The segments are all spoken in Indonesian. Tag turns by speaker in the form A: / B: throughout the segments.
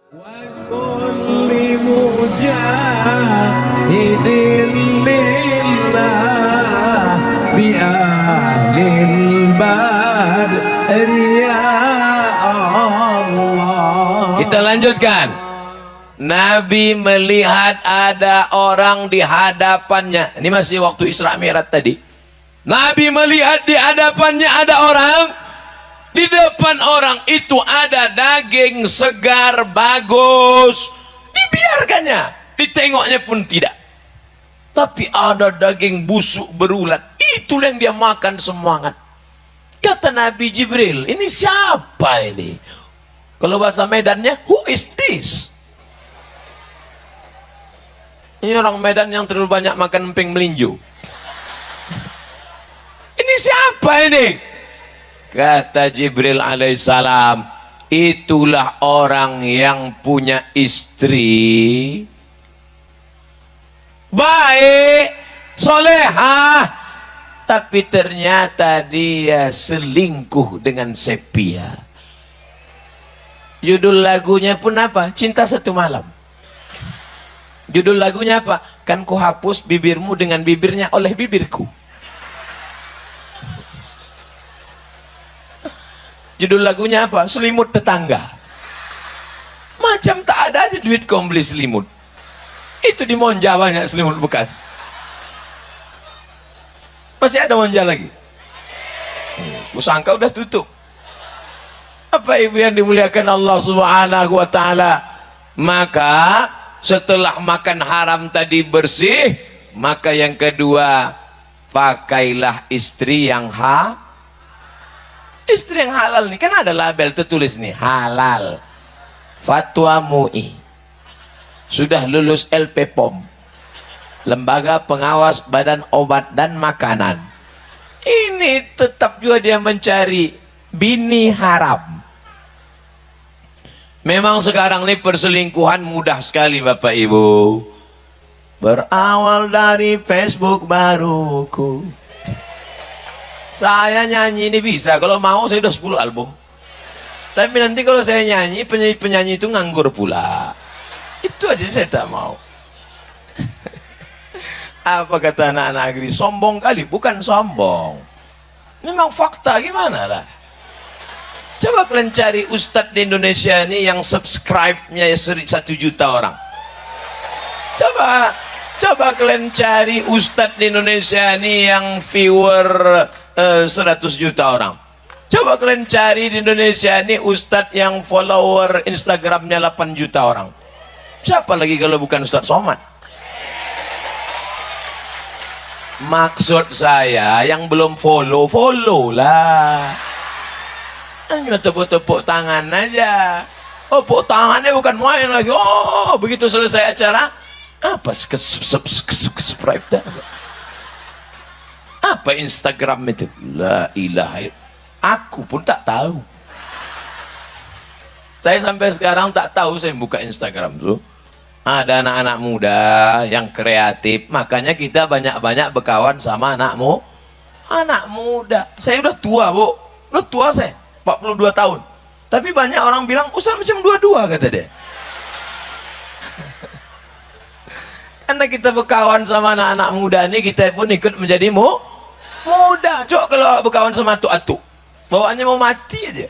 A: وكل مجاهد لله بأهل البدر يا Allah.
B: Kita lanjutkan. Nabi melihat ada orang di hadapannya. Ini masih waktu Isra Mi'raj tadi. Nabi melihat di hadapannya ada orang. Di depan orang itu ada daging segar bagus. Dibiarkannya. Ditengoknya pun tidak. Tapi ada daging busuk berulat. Itulah yang dia makan semangat. Kata Nabi Jibril, ini siapa ini? Kalau bahasa Medannya, who is this? Ini orang Medan yang terlalu banyak makan emping melinjo. Ini siapa ini? Kata Jibril alaihissalam, itulah orang yang punya istri baik, solehah, tapi ternyata dia selingkuh dengan sepia. Judul lagunya pun apa? Cinta Satu Malam. Judul lagunya apa? Kan ku hapus bibirmu dengan bibirnya oleh bibirku. Judul lagunya apa? Selimut Tetangga. Macam tak ada aja duit kau beli selimut. Itu di Monja banyak selimut bekas. Masih ada Monja lagi. Kusangka udah tutup. Apa ibu yang dimuliakan Allah Subhanahu wa taala? Maka setelah makan haram tadi bersih, maka yang kedua, pakailah istri yang istri yang halal nih. Kan ada label tertulis nih, halal. Fatwa MUI. Sudah lulus LPPOM. Lembaga Pengawas Badan Obat dan Makanan. Ini tetap juga dia mencari bini haram. Memang sekarang ini perselingkuhan mudah sekali Bapak Ibu. Berawal dari Facebook baruku. Saya nyanyi ini bisa. Kalau mau saya udah 10 album. Tapi nanti kalau saya nyanyi, penyanyi itu nganggur pula. Itu aja saya tak mau. Apa kata anak-anak negeri? Sombong kali. Bukan sombong. Memang fakta gimana lah. Coba kalian cari ustadz di Indonesia ini yang subscribe-nya 1 juta orang. Coba kalian cari ustadz di Indonesia ini yang viewer 100 juta orang. Coba kalian cari di Indonesia ini ustadz yang follower Instagramnya 8 juta orang. Siapa lagi kalau bukan Ustadz Somad? Maksud saya yang belum follow lah. Hanya tepuk-tepuk tangan aja. Oh, tepuk tangannya bukan main lagi. Oh, begitu selesai acara, apa subscribe dah? Apa Instagram itu? La ilaha illallah. Aku pun tak tahu. Saya sampai sekarang tak tahu saya buka Instagram tuh. Ada anak-anak muda yang kreatif, makanya kita banyak-banyak berkawan sama anak muda. Saya udah tua, Bu. Udah tua saya. 42 tahun. Tapi banyak orang bilang, Ustaz macam 22 kata dia. Karena kita berkawan sama anak-anak muda ini, kita pun ikut menjadi muda. Cok kalau berkawan sama atuk-atuk, bawaannya mau mati aja.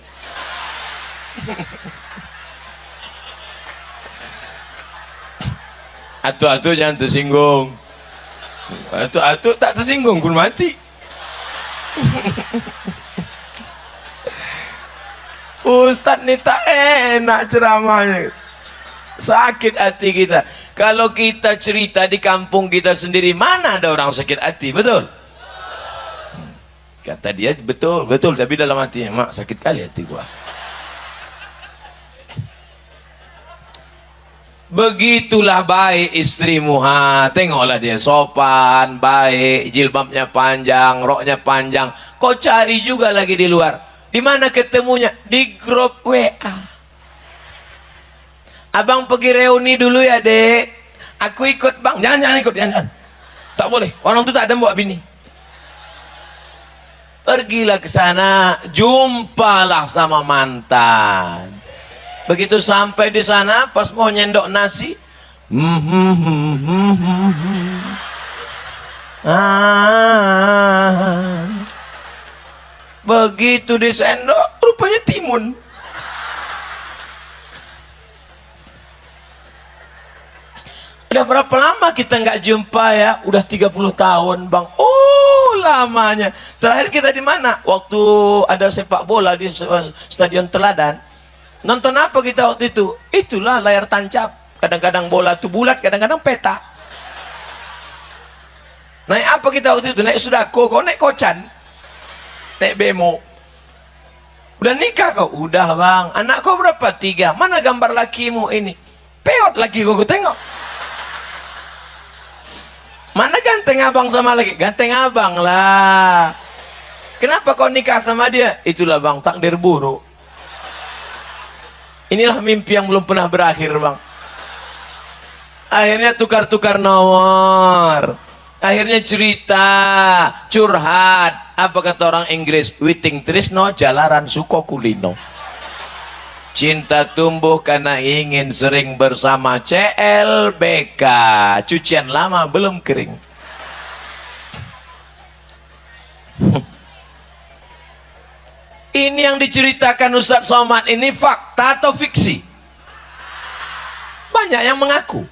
B: Atuk-atuk jangan tersinggung. Atuk-atuk tak tersinggung pun mati. Ustadz nih tak enak ceramahnya. Sakit hati kita. Kalau kita cerita di kampung kita sendiri, mana ada orang sakit hati, betul? Kata dia, betul, tapi dalam hatinya, mak sakit kali hati gua. Begitulah baik istrimu, tengoklah dia sopan, baik, jilbabnya panjang, roknya panjang. Kau cari juga lagi di luar. Di mana ketemunya? Di grup WA. Abang pergi reuni dulu ya, Dek. Aku ikut, Bang. Jangan ikut, jangan. Tak boleh. Orang itu tak ada bawa bini. Pergilah ke sana, jumpalah sama mantan. Begitu sampai di sana, pas mau nyendok nasi, begitu disendok, rupanya timun. Udah berapa lama kita nggak jumpa ya? Udah 30 tahun, Bang. Oh, lamanya. Terakhir kita di mana? Waktu ada sepak bola di Stadion Teladan. Nonton apa kita waktu itu? Itulah layar tancap. Kadang-kadang bola itu bulat, kadang-kadang peta. Naik apa kita waktu itu? Naik Sudako, kau naik Kocan. Naik Bemo. Udah nikah kau? Udah, Bang. Anak kau berapa? 3. Mana gambar lakimu ini? Peot laki kau tengok. Mana ganteng abang sama lagi? Ganteng abang lah. Kenapa kau nikah sama dia? Itulah, Bang, takdir buruk. Inilah mimpi yang belum pernah berakhir, Bang. Akhirnya tukar-tukar nomor. Akhirnya cerita, curhat. Apa kata orang Inggris? Witing trisno jalaran suko kulino. Cinta tumbuh karena ingin sering bersama. CLBK. Cucian lama belum kering. Ini yang diceritakan Ustadz Somad ini fakta atau fiksi? Banyak yang mengaku.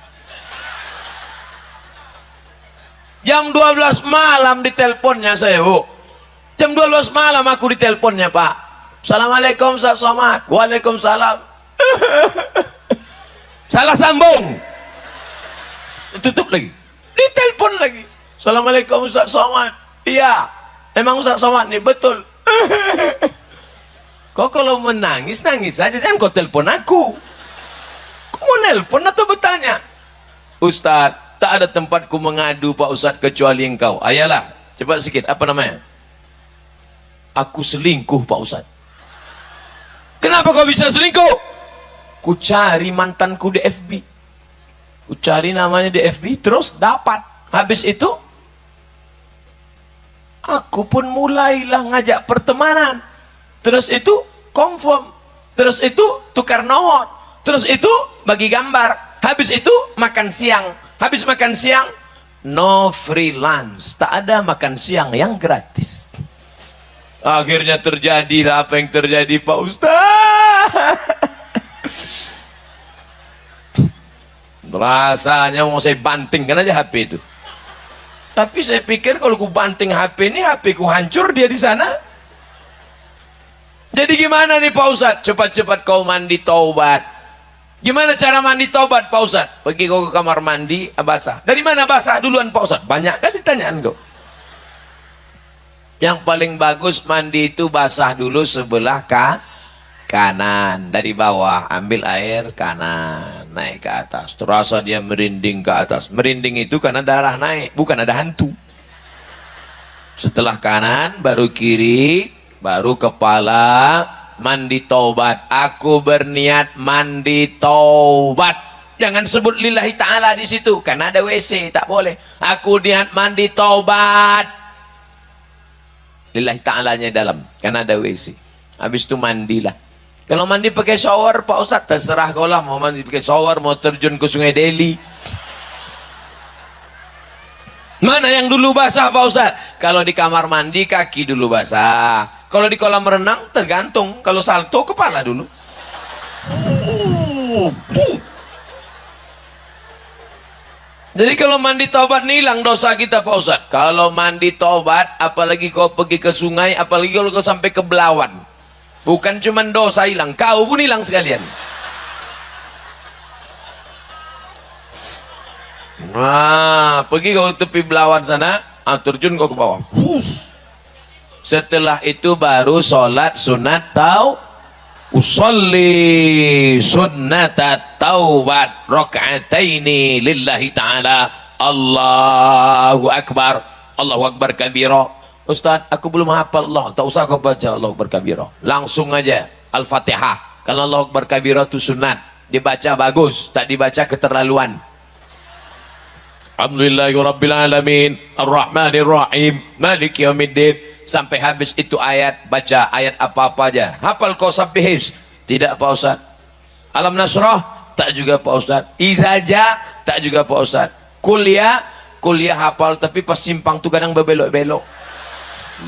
B: Jam 12 malam diteleponnya saya, Bu. Jam 12 malam aku diteleponnya, Pak. Assalamualaikum Ustaz Somad. Waalaikumsalam. Salah sambung. Tutup lagi. Ditelepon lagi. Assalamualaikum Ustaz Somad. Iya. Emang Ustaz Somad nih betul. Kok kalau menangis nangis saja, jangan kau telepon aku. Kau mau nelpon atau bertanya? Ustaz, tak ada tempatku mengadu Pak Ustaz kecuali engkau. Ayalah, cepat sikit. Apa namanya? Aku selingkuh Pak Ustaz. Kenapa kau bisa selingkuh? Ku cari mantanku di FB. Ku cari namanya di FB, terus dapat. Habis itu, aku pun mulailah ngajak pertemanan. Terus itu, confirm. Terus itu, tukar nomor. Terus itu, bagi gambar. Habis itu, makan siang. Habis makan siang, no freelance. Tak ada makan siang yang gratis. Akhirnya terjadilah apa yang terjadi, Pak Ustaz. Rasanya mau saya bantingkan aja HP itu. Tapi saya pikir kalau ku banting HP ini, HP ku hancur dia di sana. Jadi gimana nih Pak Ustaz? Cepat-cepat kau mandi taubat. Gimana cara mandi taubat, Pak Ustaz? Pergi kau ke kamar mandi, basah. Dari mana basah duluan, Pak Ustaz? Banyak kali tanyaan kau. Yang paling bagus mandi itu basah dulu sebelah kanan. Dari bawah ambil air kanan, naik ke atas. Terasa dia merinding ke atas. Merinding itu karena darah naik, bukan ada hantu. Setelah kanan, baru kiri, baru kepala, mandi taubat. Aku berniat mandi taubat. Jangan sebut lillahi ta'ala di situ, karena ada WC, tak boleh. Aku niat mandi taubat. Lillahi ta'alanya dalam, karena ada WC. Habis itu mandilah. Kalau mandi pakai shower, Pak Ustaz, terserah kau lah. Mau mandi pakai shower, mau terjun ke Sungai Deli. Mana yang dulu basah, Pak Ustaz? Kalau di kamar mandi, kaki dulu basah. Kalau di kolam renang, tergantung. Kalau salto, kepala dulu. Jadi kalau mandi taubat nih hilang dosa kita, Pak Ustaz. Kalau mandi taubat, apalagi kau pergi ke sungai, apalagi kalau kau sampai ke Belawan. Bukan cuma dosa hilang, kau pun hilang sekalian. Nah, pergi kau tepi Belawan sana, terjun kau ke bawah. Setelah itu baru sholat sunat usolli sunnata taubat raka'ataini lillahi ta'ala. Allahu Akbar. Allahu Akbar kabira. Ustaz, aku belum hafal Allah. Tak usah kau baca Allahu Akbar kabira. Langsung aja Al-Fatihah. Karena Allahu Akbar kabira itu sunat. Dibaca bagus, tak dibaca keterlaluan. Alhamdulillahirrabbilalamin Ar-Rahmanirrahim Maliki yaumiddin. Sampai habis itu ayat, baca ayat apa-apa aja. Hafal kau sabbihis? Tidak, Pak Ustaz. Alam Nasrah tak juga Pak Ustadz. Izaja tak juga Pak Ustadz. Kuliah hafal tapi pas simpang tuh kadang berbelok-belok.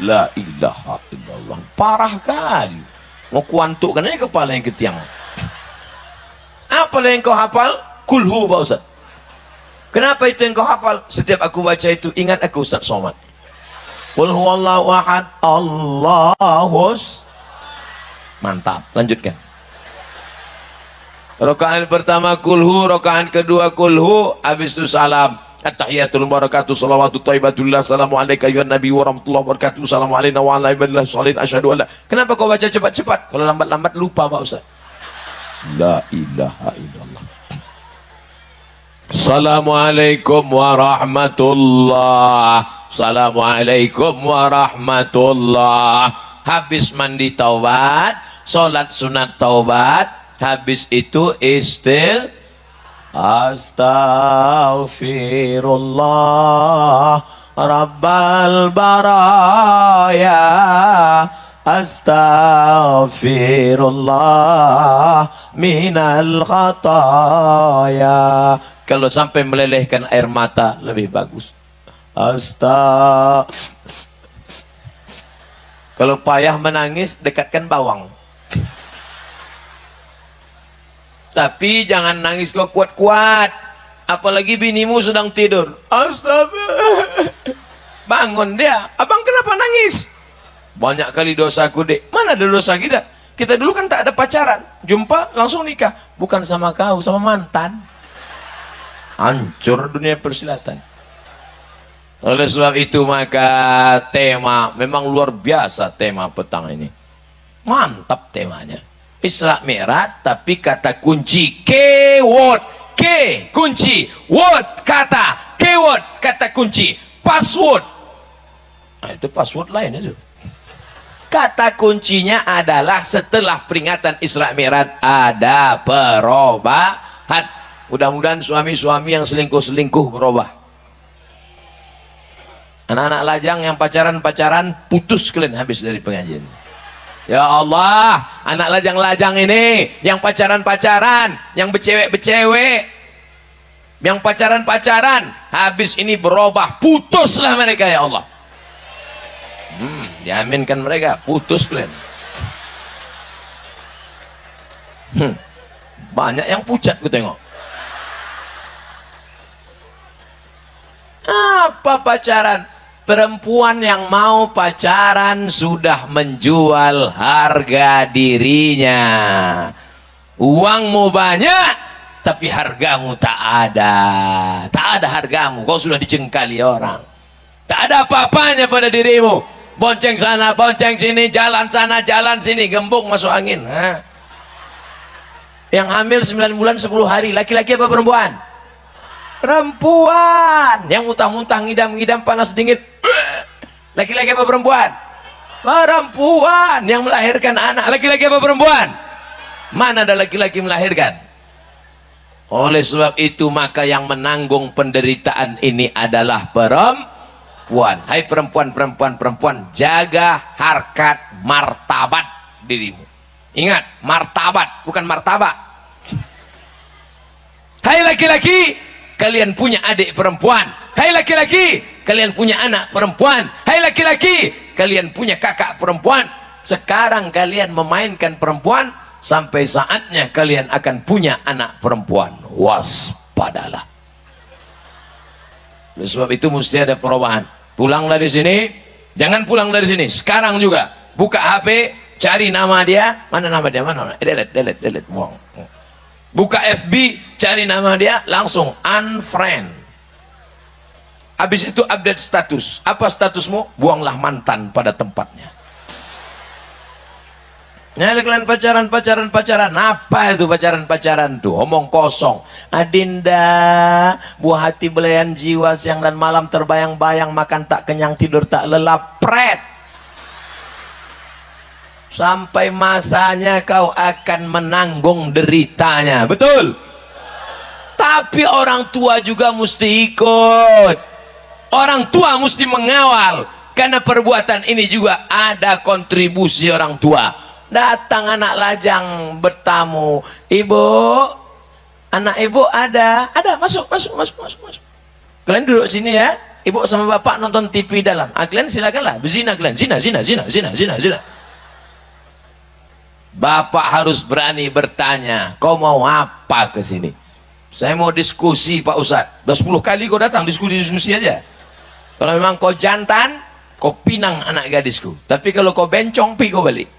B: La ilaha illallah. Parah kali. Mau kuantuk kan aja kepala yang ketiang. Apa yang kau hafal? Kulhu Pak Ustadz. Kenapa itu yang kau hafal? Setiap aku baca itu ingat aku Ustadz Somad. Qul huwallahu ahad, Allahus. Mantap, lanjutkan. Rakaat pertama kulhu, rakaat kedua kulhu, habis itu salam. At-tahiyatul barakatuh salawatu thayyibatullah salamu alayka ya nabi wa rahmatullahi wa barakatuh salamu alayna wa ala ibadillah sholihin asyhadu an la. Kenapa kau baca cepat-cepat? Kalau lambat-lambat lupa Pak Ustaz. La ilaha illallah. Assalamualaikum warahmatullah. Assalamualaikum warahmatullah. Habis mandi taubat, sholat sunat taubat, habis itu Astaghfirullah Rabbal baraya. Astaghfirullah minal khataya. Kalau sampai melelehkan air mata lebih bagus. Kalau payah menangis, dekatkan bawang. Tapi jangan nangis kok kuat-kuat. Apalagi binimu sedang tidur. Astaga. Bangun dia. Abang kenapa nangis? Banyak kali dosaku, Dek. Mana ada dosa kita? Kita dulu kan tak ada pacaran. Jumpa langsung nikah. Bukan sama kau, sama mantan. Hancur dunia persilatan. Oleh sebab itu maka tema memang luar biasa, tema petang ini. Mantap temanya. Isra Mi'raj tapi kata kunci keyword, ke kunci, word kata, keyword kata kunci, password. Nah, itu password lain itu. Kata kuncinya adalah setelah peringatan Isra Mi'raj ada perubahan. Mudah-mudahan suami-suami yang selingkuh-selingkuh berubah. Anak-anak lajang yang pacaran-pacaran putus kalian habis dari pengajian. Ya Allah, anak lajang-lajang ini yang pacaran-pacaran, yang becewek-becewek, yang pacaran-pacaran, habis ini berubah, putuslah mereka ya Allah. Diaminkan mereka, putus kalian. Banyak yang pucat ku tengok. Apa pacaran? Perempuan yang mau pacaran sudah menjual harga dirinya. Uangmu banyak, tapi hargamu tak ada. Tak ada hargamu, kau sudah dicengkali orang. Tak ada apa-apanya pada dirimu. Bonceng sana, bonceng sini, jalan sana, jalan sini, gembung masuk angin. Yang hamil 9 bulan 10 hari, laki-laki apa perempuan? Perempuan. Yang muntah-muntah, ngidam-ngidam, panas dingin, laki-laki apa perempuan? Perempuan. Yang melahirkan anak, laki-laki apa perempuan? Mana ada laki-laki melahirkan? Oleh sebab itu maka yang menanggung penderitaan ini adalah perempuan. Hai perempuan, jaga harkat martabat dirimu. Ingat, martabat bukan martabak. Hai laki-laki, kalian punya adik perempuan. Hai laki-laki, kalian punya anak perempuan. Hai laki-laki, kalian punya kakak perempuan. Sekarang kalian memainkan perempuan, sampai saatnya kalian akan punya anak perempuan. Waspadalah. Oleh sebab itu mesti ada perubahan. Pulang dari sini, jangan pulang dari sini. Sekarang juga buka HP, cari nama dia. Mana nama dia? Mana? Delete. Buang. Buka FB, cari nama dia, langsung unfriend. Habis itu update status. Apa statusmu? Buanglah mantan pada tempatnya. Nah, kalian pacaran. Apa itu pacaran tuh? Omong kosong. Adinda, buah hati belayan jiwa, siang dan malam terbayang-bayang, makan tak kenyang, tidur tak lelap. Pret. Sampai masanya kau akan menanggung deritanya. Betul? Tapi orang tua juga mesti ikut. Orang tua mesti mengawal. Karena perbuatan ini juga ada kontribusi orang tua. Datang anak lajang bertamu. Ibu, anak ibu ada? Ada, masuk. Kalian duduk sini ya. Ibu sama bapak nonton TV dalam. Kalian silakanlah. Berzina kalian. Zina. Bapak harus berani bertanya. Kau mau apa ke sini? Saya mau diskusi Pak Ustadz. Udah 10 kali kau datang diskusi aja. Kalau memang kau jantan, kau pinang anak gadisku. Tapi kalau kau bencong, pi kau balik.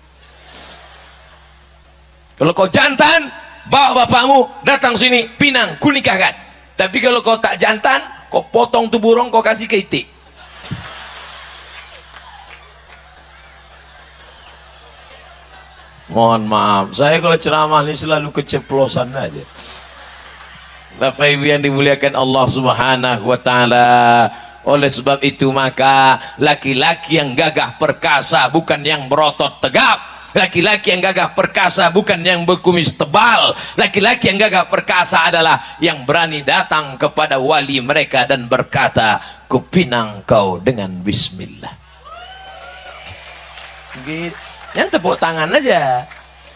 B: Kalau kau jantan, bawa bapakmu datang sini, pinang, kunikahkan. Tapi kalau kau tak jantan, kau potong tuh burung, kau kasih ke itik. Mohon maaf, saya kalau ceramah ini selalu keceplosan aja. Bapak Ibu yang dimuliakan Allah Subhanahu wa taala. Oleh sebab itu maka laki-laki yang gagah perkasa bukan yang berotot tegap. Laki-laki yang gagah perkasa bukan yang berkumis tebal. Laki-laki yang gagah perkasa adalah yang berani datang kepada wali mereka dan berkata, kupinang kau dengan bismillah. Gitu. Yang tepuk tangan aja.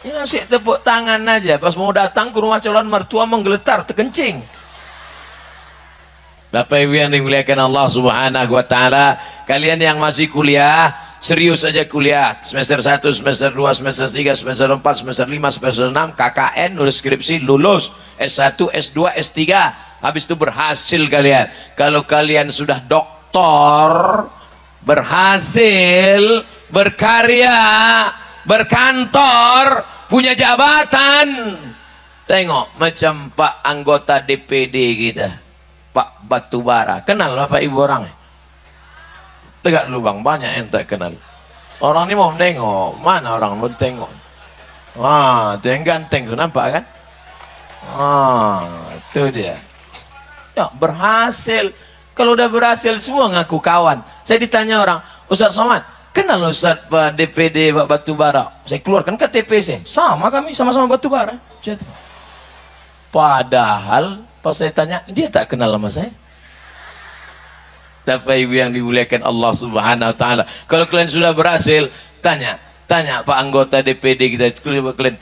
B: Ya sih tepuk tangan aja. Pas mau datang ke rumah calon mertua menggeletar, terkencing. Bapak Ibu yang dimuliakan Allah Subhanahu wa taala, kalian yang masih kuliah, serius saja kuliah. Semester 1, semester 2, semester 3, semester 4, semester 5, semester 6, KKN, nulis skripsi, lulus. S1, S2, S3. Habis itu berhasil kalian. Kalau kalian sudah doktor, berhasil, berkarya, berkantor, punya jabatan. Tengok macam Pak anggota DPD kita, Pak Batubara. Kenal Bapak Ibu orangnya? Tegak lubang, banyak yang tak kenal. Orang ini mau menengok, mana orang mau ditengok? Wah, itu yang ganteng tuh, nampak kan? Itu dia. Ya, berhasil. Kalau udah berhasil semua ngaku kawan. Saya ditanya orang, Ustaz Somad, kenal Ustaz Pak DPD Pak Batubara? Saya keluarkan KTP saya. Sama kami, sama-sama Batubara. Padahal pas saya tanya, dia tak kenal sama saya. Bapak Ibu yang dimuliakan Allah Subhanahu wa taala, kalau kalian sudah berhasil, tanya Pak anggota DPD kita, kalian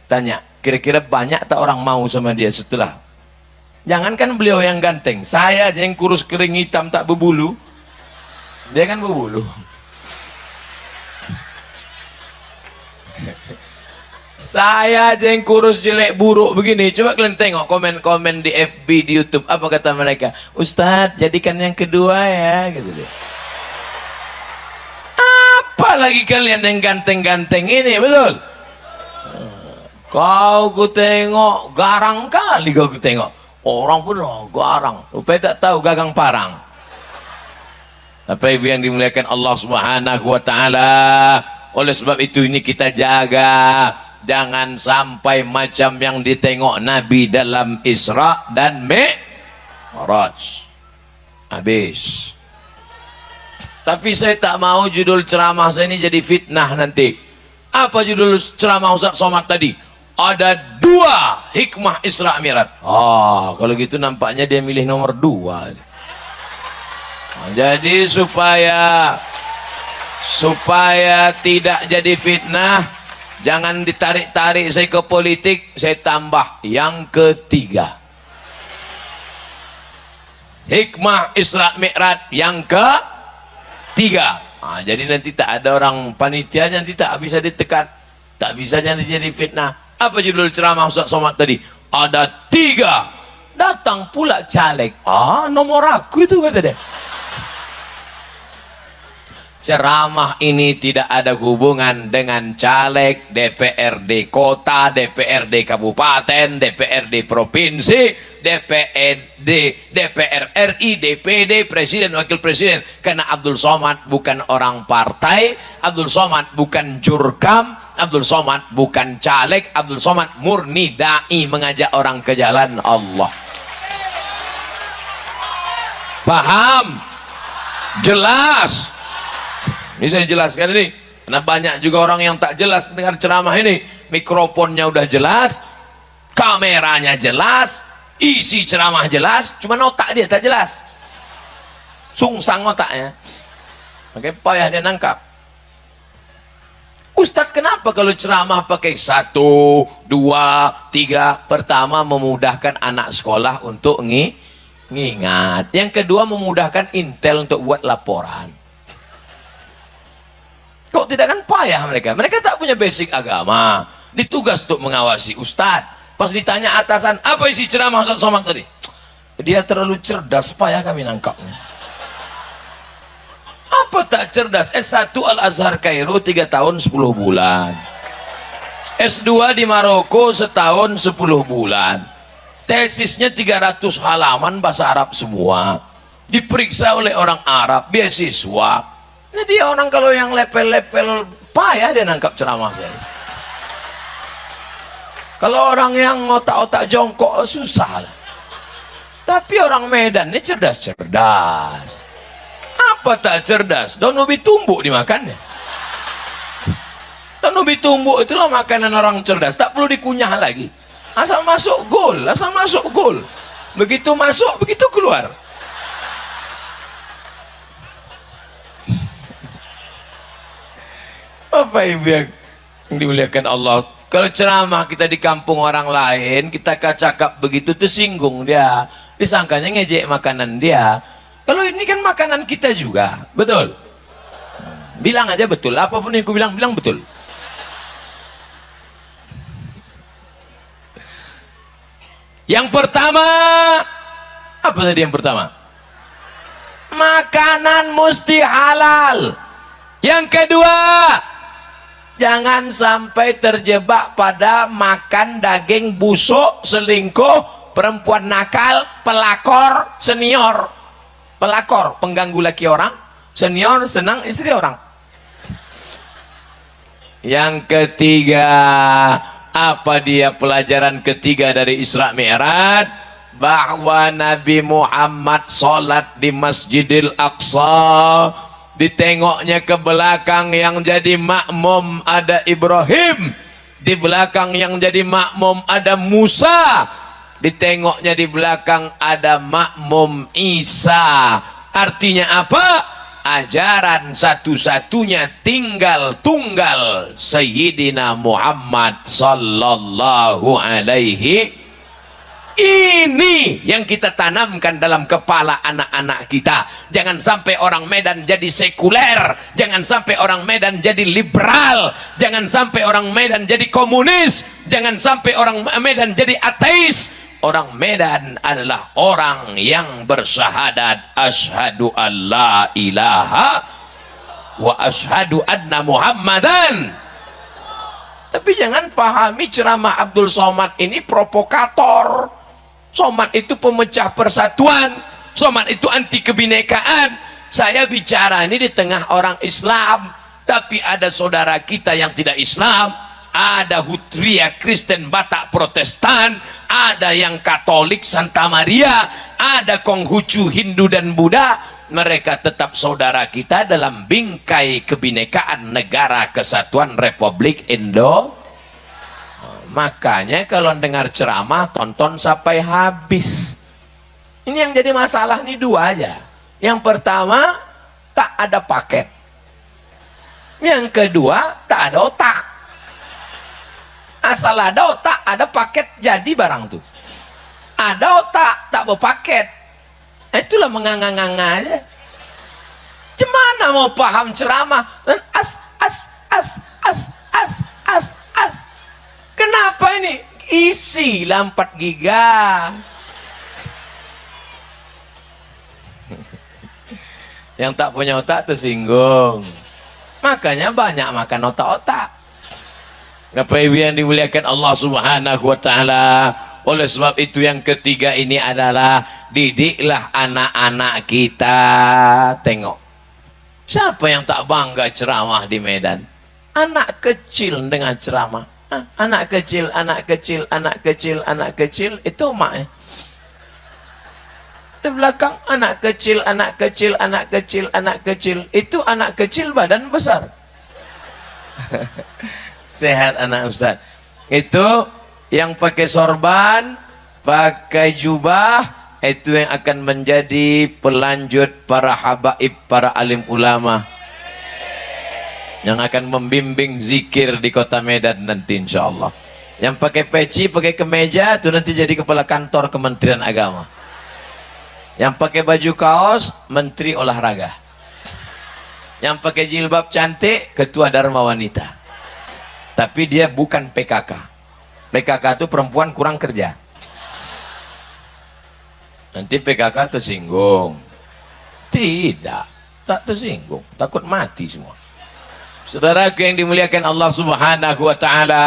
B: tanya, kira-kira banyak tak orang mau sama dia setelah? Jangankan beliau yang ganteng, saya aja yang kurus kering hitam tak berbulu. Dia kan berbulu. Saya aja yang kurus jelek buruk begini. Coba kalian tengok komen-komen di FB, di YouTube. Apa kata mereka? Ustadz, jadikan yang kedua ya. Gitu deh. Apalagi kalian yang ganteng-ganteng ini, betul? Kau ku tengok, garang kali kau ku tengok. Orang pun garang. Rupanya tak tahu gagang parang. Apa Ibu yang dimuliakan Allah Subhanahu wa taala. Oleh sebab itu ini kita jaga. Jangan sampai macam yang ditengok Nabi dalam Isra dan Mi'raj. Habis. Tapi saya tak mau judul ceramah saya ini jadi fitnah nanti. Apa judul ceramah Ustaz Somad tadi? Ada 2 hikmah Isra Mi'raj. Kalau gitu nampaknya dia milih nomor 2. Jadi supaya tidak jadi fitnah, jangan ditarik-tarik saya ke politik, saya tambah yang ketiga. Hikmah Isra Mi'raj yang ketiga. Jadi nanti tak ada orang panitia, nanti tak bisa ditekan, tak bisa jadi fitnah. Apa judul ceramah Ustaz Somad tadi? Ada 3. Datang pula caleg. Nomor aku itu kata dia. Ceramah ini tidak ada hubungan dengan caleg, DPRD kota, DPRD kabupaten, DPRD provinsi, DPR RI, DPD, presiden, wakil presiden. Karena Abdul Somad bukan orang partai, Abdul Somad bukan jurkam, Abdul Somad bukan caleg, Abdul Somad murni dai, mengajak orang ke jalan Allah. Paham? Jelas? Ini saya jelaskan ini, karena banyak juga orang yang tak jelas dengar ceramah ini. Mikrofonnya udah jelas, kameranya jelas, isi ceramah jelas, cuma otak dia tak jelas. Sungsang otaknya, makanya payah dia nangkap. Ustadz, kenapa kalau ceramah pakai 1, 2, 3? Pertama, memudahkan anak sekolah untuk ngingat. Yang kedua, memudahkan intel untuk buat laporan. Kok tidak kan payah mereka? Mereka tak punya basic agama. Ditugas untuk mengawasi Ustadz. Pas ditanya atasan, apa isi ceramah Ustadz Somad tadi? Dia terlalu cerdas, payah kami nangkapnya. Apa tak cerdas? S1 Al-Azhar Kairo 3 tahun 10 bulan. S2 di Maroko setahun 10 bulan. Tesisnya 300 halaman bahasa Arab semua. Diperiksa oleh orang Arab, beasiswa. Jadi orang kalau yang level-level payah dia nangkap ceramah saya. Kalau orang yang otak-otak jongkok susah lah. Tapi orang Medan ini cerdas-cerdas. Apa tak cerdas? Daun ubi tumbuk dimakannya. Daun ubi tumbuk itulah makanan orang cerdas. Tak perlu dikunyah lagi. Asal masuk gol, asal masuk gol. Begitu masuk, begitu keluar. Bapak Ibu yang dimuliakan Allah, kalau ceramah kita di kampung orang lain, kita cakap begitu tersinggung dia, disangkanya ngejek makanan dia. Kalau ini kan makanan kita juga, betul? Bilang aja betul, apapun yang aku bilang betul. Yang pertama, apa tadi yang pertama? Makanan mesti halal. Yang kedua, jangan sampai terjebak pada makan daging busuk, selingkuh, perempuan nakal, pelakor, senior. Pelakor, pengganggu laki orang, senior, senang istri orang. Yang ketiga, apa dia pelajaran ketiga dari Isra Mi'raj? Bahwa Nabi Muhammad sholat di Masjidil Aqsa, ditengoknya ke belakang yang jadi makmum ada Ibrahim, di belakang yang jadi makmum ada Musa, ditengoknya di belakang ada makmum Isa. Artinya apa? Ajaran satu-satunya tinggal tunggal Sayyidina Muhammad sallallahu alaihi. Ini yang kita tanamkan dalam kepala anak-anak kita. Jangan sampai orang Medan jadi sekuler, jangan sampai orang Medan jadi liberal, jangan sampai orang Medan jadi komunis, jangan sampai orang Medan jadi ateis. Orang Medan adalah orang yang bersyahadat asyhadu alla ilaha wa asyhadu anna Muhammadan. Tapi jangan pahami ceramah Abdul Somad ini provokator. Somad itu pemecah persatuan, Somad itu anti kebinekaan. Saya bicara ini di tengah orang Islam, tapi ada saudara kita yang tidak Islam, ada Hutria Kristen Batak Protestan, ada yang Katolik Santa Maria, ada Konghucu Hindu dan Buddha. Mereka tetap saudara kita dalam bingkai kebinekaan Negara Kesatuan Republik Indonesia. Makanya kalau dengar ceramah tonton sampai habis. Ini yang jadi masalah nih dua aja. Yang pertama, tak ada paket. Yang kedua, tak ada otak. Asal ada otak, ada paket, jadi barang tuh. Ada otak, tak berpaket. Itulah menganga-nganga aja. Gimana mau paham ceramah? As. Kenapa ini? Isi lah 4 giga. Yang tak punya otak tersinggung. Makanya banyak makan otak-otak. Bapak Ibu yang dimuliakan Allah Subhanahu wa taala. Oleh sebab itu yang ketiga ini adalah didiklah anak-anak kita. Tengok. Siapa yang tak bangga ceramah di Medan? Anak kecil dengan ceramah. Anak kecil itu mak. Di belakang anak kecil itu anak kecil badan besar. Sehat anak Ustaz. Itu yang pakai sorban, pakai jubah, itu yang akan menjadi pelanjut para habaib, para alim ulama. yang akan membimbing zikir di kota Medan nanti insya Allah. Yang pakai peci, pakai kemeja itu nanti jadi kepala kantor Kementerian Agama. Yang pakai baju kaos, Menteri Olahraga. Yang pakai jilbab cantik, Ketua Dharma Wanita. Tapi dia bukan PKK. PKK itu perempuan kurang kerja. Nanti PKK tersinggung. Tidak, tak tersinggung, takut mati semua. Saudaraku yang dimuliakan Allah Subhanahu wa taala,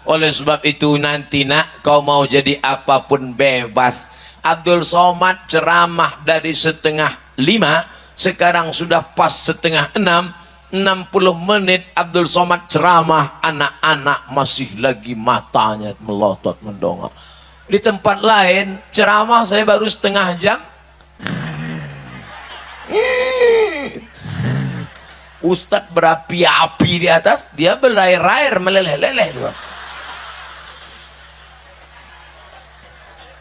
B: oleh sebab itu nanti nak kau mau jadi apapun bebas. Abdul Somad ceramah dari 4:30, sekarang sudah pas 5:30, 60 menit Abdul Somad ceramah, anak-anak masih lagi matanya melotot mendongak. Di tempat lain ceramah saya baru setengah jam, Ustadz berapi-api di atas, dia berair-air meleleh-leleh.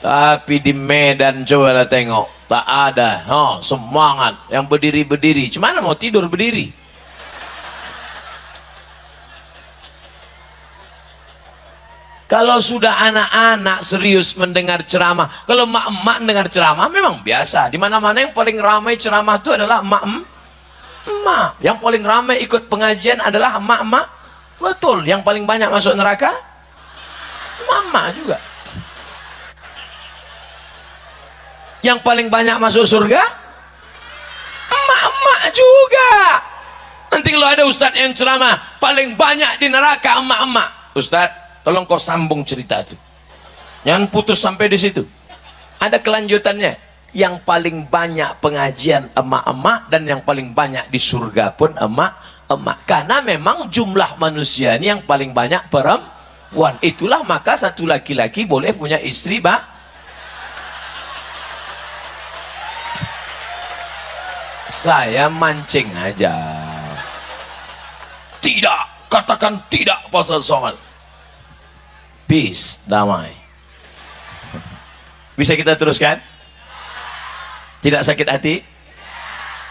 B: Tapi di Medan cobalah tengok, tak ada semangat. Yang berdiri-berdiri, cuman mau tidur berdiri. Kalau sudah anak-anak serius mendengar ceramah, kalau emak-emak mendengar ceramah memang biasa. Di mana-mana yang paling ramai ceramah itu adalah emak. Yang paling ramai ikut pengajian adalah emak-emak. Betul. Yang paling banyak masuk neraka, emak-emak juga. Yang paling banyak masuk surga, emak-emak juga. Nanti kalau ada ustadz yang ceramah, paling banyak di neraka emak-emak. Ustadz, tolong kau sambung cerita itu. Jangan putus sampai di situ. Ada kelanjutannya. Yang paling banyak pengajian emak-emak, dan yang paling banyak di surga pun emak-emak. Karena memang jumlah manusia ini yang paling banyak perempuan. Itulah maka satu laki-laki boleh punya istri Saya mancing aja. Tidak, katakan tidak pasal soal. Peace, damai. Bisa kita teruskan? Tidak sakit hati?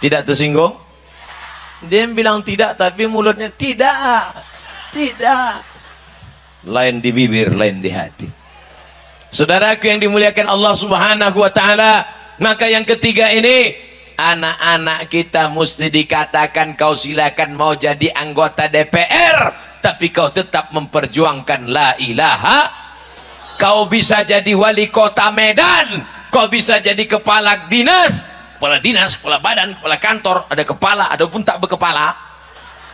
B: Tidak tersinggung? Dia bilang tidak, tapi mulutnya tidak. Tidak. Lain di bibir, lain di hati. Saudaraku yang dimuliakan Allah Subhanahu wa taala, maka yang ketiga ini, anak-anak kita mesti dikatakan kau silakan mau jadi anggota DPR, tapi kau tetap memperjuangkan la ilaha. Kau bisa jadi wali kota Medan, kau bisa jadi kepala dinas, kepala badan, kepala kantor, ada kepala, ada pun tak berkepala.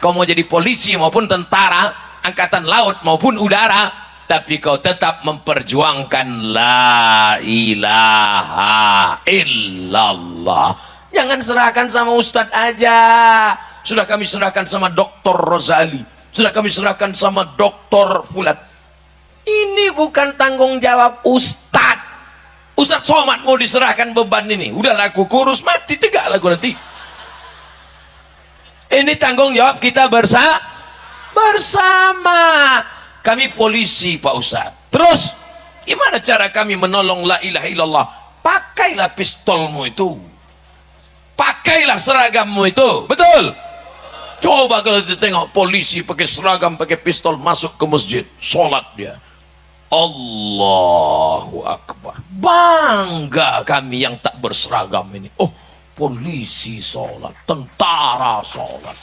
B: Kau mau jadi polisi maupun tentara, angkatan laut maupun udara, tapi kau tetap memperjuangkan la ilaha illallah. Jangan serahkan sama ustadz aja. Sudah kami serahkan sama Dr. Rozali, sudah kami serahkan sama Dr. Fulan. Ini bukan tanggung jawab ustadz. Ustadz Somad mau diserahkan beban ini. Udah laku kurus, mati tegak lagu nanti. Ini tanggung jawab kita bersama. Kami polisi Pak Ustadz. Terus gimana cara kami menolong la ilaha illallah? Pakailah pistolmu itu, pakailah seragammu itu. Betul? Coba kalau kita tengok polisi pakai seragam, pakai pistol masuk ke masjid, sholat dia, Allahu Akbar. Bangga kami yang tak berseragam ini. Oh, polisi sholat, tentara sholat,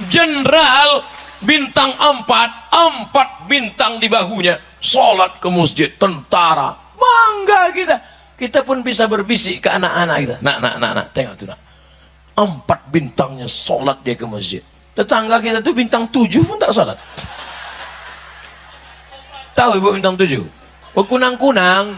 B: jenderal bintang 4 bintang di bahunya, sholat ke masjid, tentara. Bangga kita. Kita pun bisa berbisik ke anak-anak kita. Nak, tengok tuh nak. 4 bintangnya sholat dia ke masjid. Tetangga kita tuh bintang 7 pun tak sholat. Tahu ibu bintang 7? Kunang-kunang.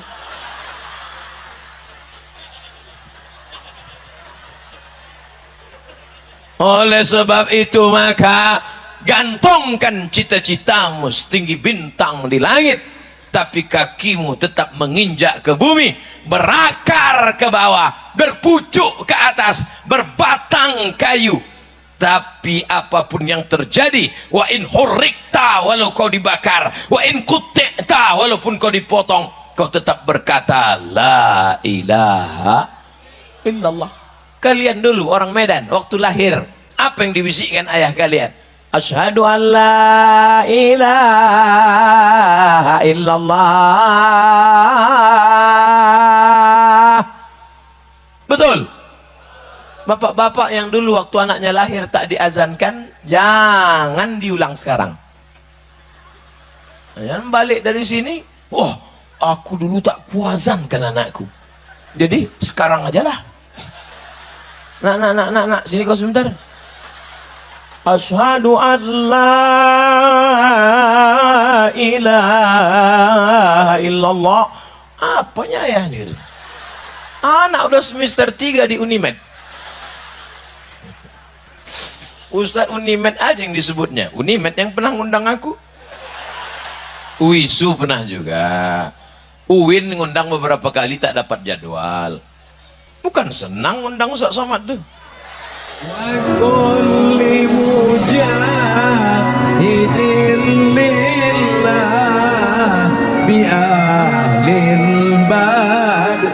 B: Oleh sebab itu maka gantungkan cita-citamu setinggi bintang di langit, tapi kakimu tetap menginjak ke bumi, berakar ke bawah, berpucuk ke atas, berbatang kayu. Tapi apapun yang terjadi, wa in hurrikta, walau kau dibakar, wa in qutti'ta, walaupun kau dipotong, kau tetap berkata la ilaha illallah. kalian dulu orang Medan waktu lahir, apa yang dibisikkan ayah kalian? Asyhadu an la ilaha illallah. Betul. Bapak-bapak yang dulu waktu anaknya lahir tak diazankan, jangan diulang sekarang. Jangan balik dari sini, wah, aku dulu tak kuazankan anakku. Jadi sekarang aja lah. Nak, sini kau sebentar. Asyhadu an la ilaha illallah. Apanya ya ini? Anak udah semester 3 di Unimed. Ustadz Unimed aja yang disebutnya. Unimed yang pernah ngundang aku. UISU pernah juga. UIN ngundang beberapa kali tak dapat jadwal. Bukan senang ngundang Ustadz Somad tuh.
A: وكل مجاهد لله بأهل البدر